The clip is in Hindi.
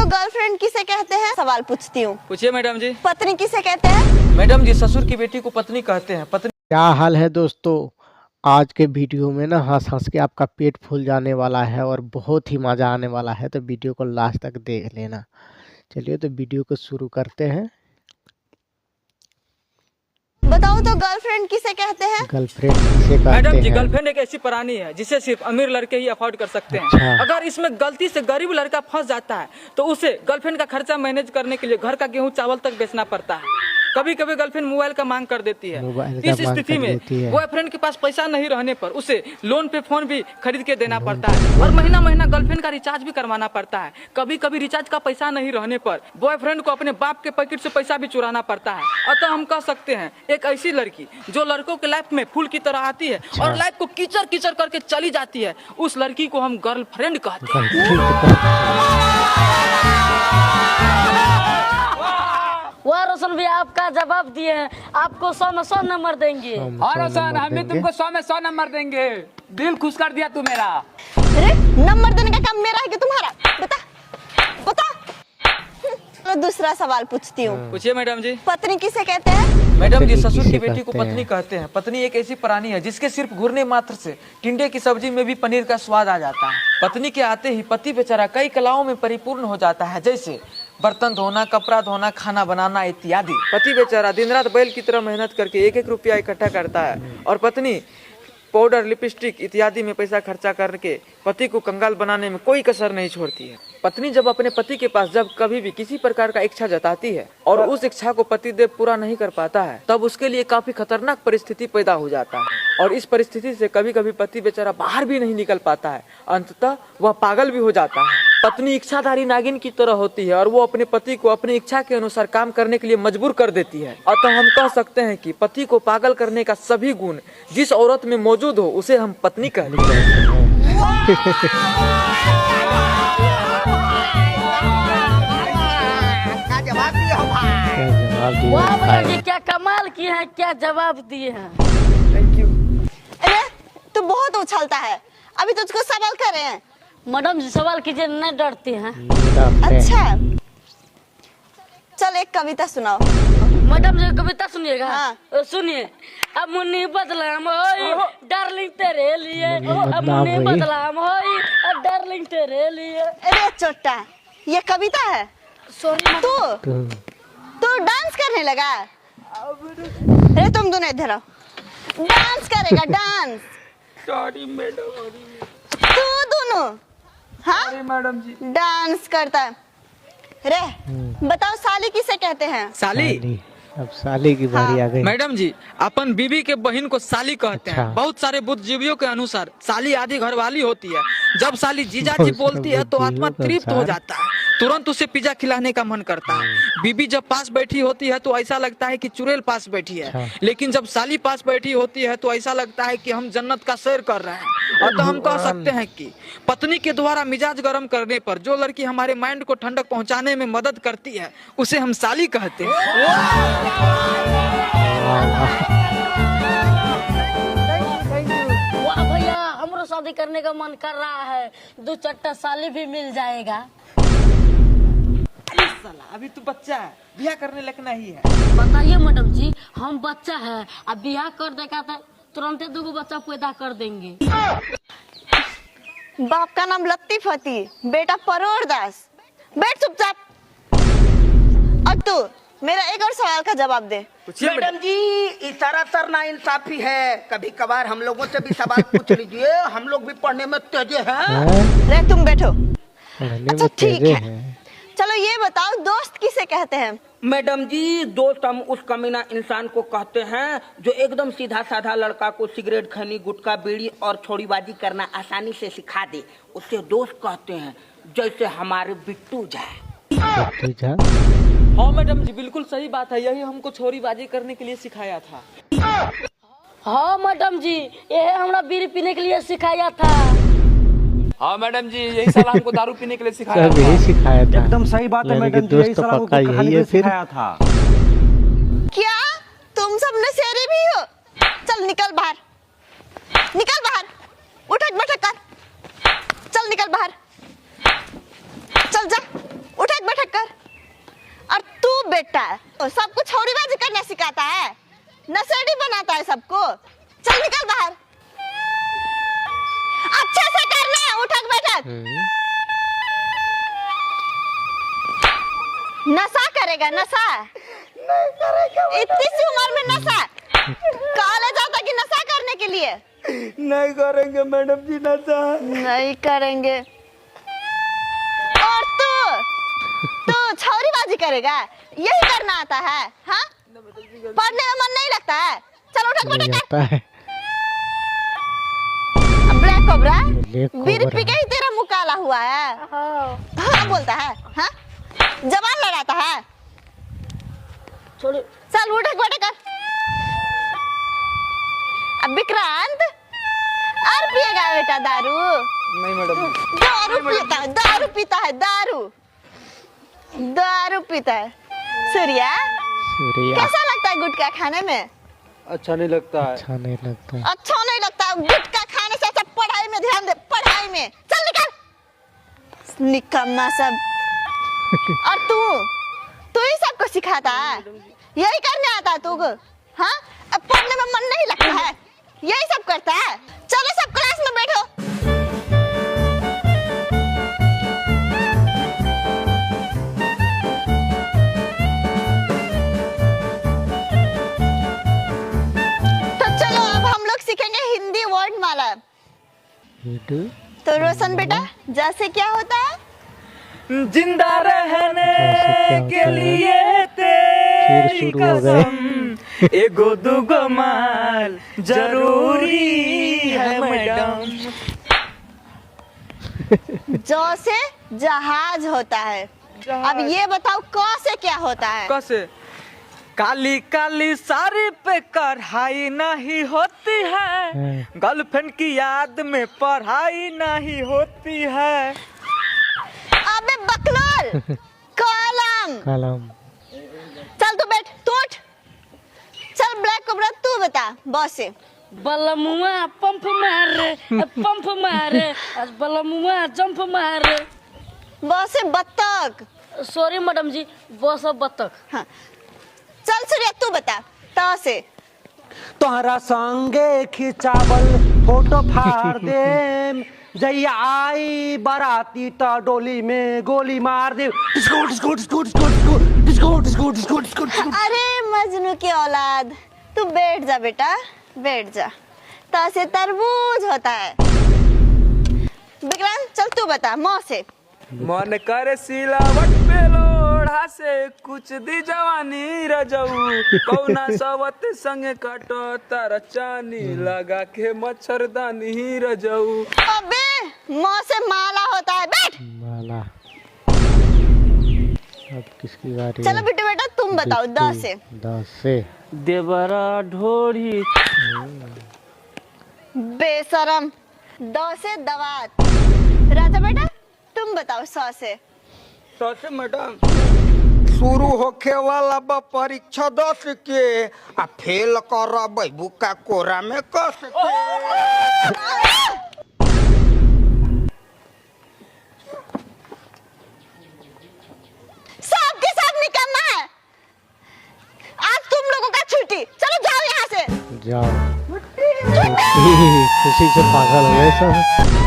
तो गर्लफ्रेंड किसे कहते हैं? सवाल पूछती हूँ। पूछिए मैडम जी। पत्नी किसे कहते हैं? मैडम जी ससुर की बेटी को पत्नी कहते हैं। पत्नी क्या हाल है दोस्तों। आज के वीडियो में ना हंस हंस के आपका पेट फूल जाने वाला है और बहुत ही मज़ा आने वाला है, तो वीडियो को लास्ट तक देख लेना। चलिए तो वीडियो को शुरू करते हैं। बताओ तो गर्लफ्रेंड किसे कहते हैं? गर्लफ्रेंड किसे कहते मैडम जी हैं? गर्लफ्रेंड एक ऐसी प्राणी है जिसे सिर्फ अमीर लड़के ही अफोर्ड कर सकते हैं। अच्छा। अगर इसमें गलती से गरीब लड़का फंस जाता है तो उसे गर्लफ्रेंड का खर्चा मैनेज करने के लिए घर का गेहूं चावल तक बेचना पड़ता है। कभी कभी गर्लफ्रेंड मोबाइल का मांग कर देती है। मोबाइल का इस मांग स्थिति कर में देती है। बॉयफ्रेंड के पास पैसा नहीं रहने पर उसे लोन पे फोन भी खरीद के देना पड़ता है और महीना महीना गर्लफ्रेंड का रिचार्ज भी करवाना पड़ता है। कभी कभी रिचार्ज का पैसा नहीं रहने पर बॉयफ्रेंड को अपने बाप के पैकेट से पैसा भी चुराना पड़ता है। अतः हम कह सकते हैं एक ऐसी लड़की जो लड़कों के लाइफ में फूल की तरह आती है और लाइफ को कीचड़ कीचड़ करके चली जाती है, उस लड़की को हम गर्लफ्रेंड कहते हैं। वाह रोशन भैया, आपका जवाब दिए हैं, आपको 100 में 100 नंबर देंगे। और रोशन हम भी तुमको 100 में 100 नंबर देंगे। दिल खुश कर दिया तू मेरा। अरे नंबर देने का काम मेरा है कि तुम्हारा? बता बता। तो दूसरा सवाल पूछती हूँ। पूछिए मैडम जी। पत्नी किसे कहते हैं? मैडम जी पत्नी ससुर की किसे बेटी को कहते पत्नी हैं? कहते हैं। पत्नी एक ऐसी प्राणी है जिसके सिर्फ घूरने मात्र से टिंडे की सब्जी में भी पनीर का स्वाद आ जाता है। पत्नी के आते ही पति बेचारा कई कलाओं में परिपूर्ण हो जाता है, जैसे बर्तन धोना, कपड़ा धोना, खाना बनाना इत्यादि। पति बेचारा दिन रात बैल की तरह मेहनत करके एक एक रुपया इकट्ठा करता है और पत्नी पाउडर, लिपस्टिक इत्यादि में पैसा खर्चा करके पति को कंगाल बनाने में कोई कसर नहीं छोड़ती है। पत्नी जब अपने पति के पास जब कभी भी किसी प्रकार का इच्छा जताती है और उस इच्छा को पतिदेव पूरा नहीं कर पाता है, तब उसके लिए काफी खतरनाक परिस्थिति पैदा हो जाता है और इस परिस्थिति से कभी कभी पति बेचारा बाहर भी नहीं निकल पाता है। अंततः वह पागल भी हो जाता है। पत्नी इच्छाधारी नागिन की तरह होती है और वो अपने पति को अपनी इच्छा के अनुसार काम करने के लिए मजबूर कर देती है। अतः हम कह सकते हैं कि पति को पागल करने का सभी गुण जिस औरत में मौजूद हो उसे हम पत्नी कहते हैं। वाह मैडम जी, क्या कमाल किए हैं, क्या जवाब दिए हैं। Thank you. अरे तू बहुत उछलता है, अभी तुझको सवाल कर रहे हैं। मैडम जी सवाल कीजिए, नहीं डरते हैं। अच्छा चल एक कविता सुनाओ। मैडम जी कविता सुनिएगा। हाँ। सुनिए। अब मुन्नी बदलाम होई डार्लिंग तेरे लिए, मुन्नी अब मुन्नी बदलाम होई। बदलाम होई डार्लिंग तेरे लिए। अरे चोट्टा, ये कविता है? सॉरी तू डांस करने लगा? अरे तुम दोनों इधर आओ। डांस करेगा डांस? Sorry madam. तू दोनों? हाँ मैडम जी। डांस करता है। रे बताओ साली किसे कहते हैं? साली। अब साली की बारी आ गई। मैडम जी अपन बीबी के बहन को साली कहते अच्छा। हैं। बहुत सारे बुद्धिजीवियों के अनुसार साली आदि घरवाली होती है। जब साली जीजा जी बहुत सारे बोलती है तो आत्मा बुद्धिजीवियों के तृप्त हो अनुसार। जाता है, तुरंत उसे पिज्जा खिलाने का मन करता है। बीबी जब पास बैठी होती है तो ऐसा लगता है कि चुड़ैल पास बैठी है, अच्छा। लेकिन जब साली पास बैठी होती है तो ऐसा लगता है कि हम जन्नत का सैर कर रहे हैं। अतः हम कह सकते हैं कि पत्नी के द्वारा मिजाज गर्म करने पर जो लड़की हमारे माइंड को ठंडक पहुंचाने में मदद करती है उसे हम साली कहते हैं। वाह भैया, हमरो शादी करने का मन कर रहा है, 2 चट्टा साली भी मिल जाएगा। अरे साला अभी तू बच्चा है, ब्याह करने लगना ही है। बताइए मैडम जी, हम बच्चा है, अब बियाह कर देगा तो तुरंत 2 बच्चा पैदा कर देंगे। बाप का नाम लतीफ हती, बेटा परोर दास। बैठ चुपचाप। और तू मेरा एक और सवाल का जवाब दे। मैडम जी इशारा सर ना इंसाफी है, कभी कभार हम लोगों से भी सवाल पूछ लीजिए, हम लोग भी पढ़ने में तेज हैं। रे तुम बैठो। पढ़ने में अच्छा ठीक तेजे है, हैं। चलो ये बताओ दोस्त किसे कहते हैं? मैडम जी दोस्त हम उस कमीना इंसान को कहते हैं जो एकदम सीधा साधा लड़का को सिगरेट, खैनी, गुटखा, बीड़ी और छोड़ीबाजी करना आसानी से सिखा दे, उसे दोस्त कहते हैं। जैसे हमारे बिट्टू जाए। ठीक है। हाँ मैडम जी बिल्कुल सही बात है, यही हमको छोरीबाजी करने के लिए सिखाया था। हाँ मैडम जी, ये हमरा बीड़ी पीने के लिए सिखाया था। हाँ मैडम जी यही साला हमको दारू पीने के लिए सिखाया सब यही था। सिखाया था। एकदम सही बात है यानी कि मैडम जी, दोस्त यही तो साला पक्का हमको यही है फिर। सिखाया था। क्या तुम सब नशेड़ी भी हो? चल निकल बाहर, निकल बाहर। उठक बैठक कर, चल निकल बाहर, चल जा, उठक। बेटा तो सबको छोरीबाजी करना सिखाता है, नशेड़ी बनाता है सबको। चल निकल बाहर, अच्छे से करना, उठक बैठक। नशा करेगा, नशा नहीं करेगा। इतनी सी उम्र में नशा, कॉलेज आता कि नशा करने के लिए? नहीं करेंगे मैडम जी नशा। नहीं करेंगे। और तू छौरीबाजी करेगा, यही करना आता है? हाँ, पढ़ने में मन नहीं लगता है? चलो उठक बैठक कर। ब्लैक कोबरा, बीड़ी पी के ही तेरा मुंह काला हुआ है। हाँ बोलता है, हाँ जबान लड़ाता है। छोड़ो। चल उठक बैठक कर। अब विक्रांत और पिएगा बेटा दारू? नहीं मैडम। दारू पीता है, दारू पीता है। सूर्या कैसा लगता है गुटखा खाने में? अच्छा नहीं लगता है। अच्छा नहीं लगता। अच्छा नहीं लगता। गुटखा खाने से अच्छा पढ़ाई में ध्यान दे, पढ़ाई में। चल निकल, निकम्मा सब। और तू ही सबको सिखाता है, यही करने आता है तुझको? हाँ, अब पढ़ने में मन नहीं लगता है, यही सब करता है। चलो सब क्लास में बैठो। तो चलो अब हम लोग सीखेंगे हिंदी वर्ड माला। तो रोशन बेटा, जैसे क्या होता है? जिंदा रहने के लिए तेरी कसम, एगो दुगो माल जरूरी है मैडम। जो से जहाज होता है। अब ये बताओ क से क्या होता है? कैसे? काली काली साड़ी पे कढ़ाई नहीं होती है, गर्लफ्रेंड की याद में पढ़ाई नहीं होती है। अबे बकलोल, कलम। चल तू बैठ, तू उठ। चल ब्लैक कोबरा तू बता बॉस से। बलमुआ पंप मारे, आज बलमुआ जंप मारे। बॉस से बत्तख। Sorry madam ji, boss of बत्तख। हाँ। चल सूर्या तू बता तो से। तोहरा संगे खिंचावल फोटो फाड़ दे, जैया आई बाराती तो डोली में गोली मार दे। Disco disco disco disco disco disco disco disco disco. अरे मजनू की औलाद, तू बैठ जा बेटा, बैठ जा। तो से तरबूज होता है। विक्रांत चल तू बता मौ से। मन करे सिलावट पे लोढ़ा से कुछ दी जवानी रजऊ, कौना सवत संगे काटो तारा चानी, लगा के मच्छरदानी रजऊ। अबे मौ से माला होता है, बैठ। माला। अब किसकी बारी? चलो बेटा बेटा तुम बताओ द से। द से देवरा ढोरी। बेशरम। द से दवात। राजा बेटा तुम बताओ स से। तो से मैडम, शुरू होखे वाला बा परीक्षा 10 के, आ फेल कर बैबू का कोरा में कस के। सब के सब निकलना है। आज तुम लोगों का छुट्टी, चलो जाओ यहाँ से। जाओ। खुशी से पागल हो गए सब।